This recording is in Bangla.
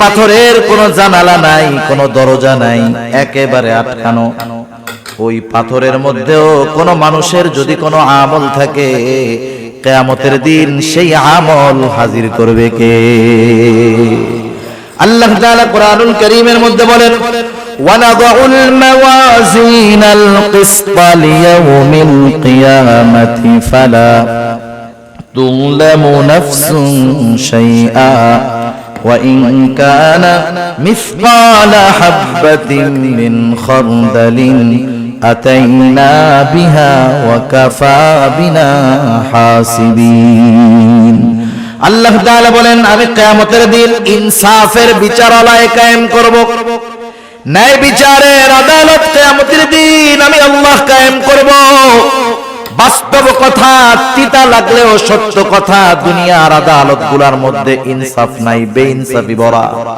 পাথরের কোনো জানালা নাই, কোনো দরজা নাই, একেবারে আটকানো। ওই পাথরের মধ্যেও কোনো মানুষের যদি কোনো আমল থাকে, কিয়ামতের দিন সেই আমল হাজির করবে কে? আল্লাহ তাআলা কোরআনুল কারীমের মধ্যে বলেন, ওয়ানাদাউল মাওয়াজিনাল কিসতা লিয়াউমিল কিয়ামাতি ফালা তুযলামু নাফসুন শাইআ ওয়া ইন কানা মিসকালা হাববাতিন মিন খারদালিন আতাইনা বিহা ওয়া কাফা বিনা হাসিবিন। আল্লাহ তাআলা বলেন, আমি কিয়ামতের দিন ইনসাফের বিচারালয় কায়েম করব, ন্যায় বিচারের আদালত কিয়ামতের দিন আমি আল্লাহ কায়েম করব। বাস্তব কথা, তিতা লাগলেও সত্য কথা, দুনিয়ার আদালতগুলোর মধ্যে ইনসাফ নাই, বেইনসাফি ভরা।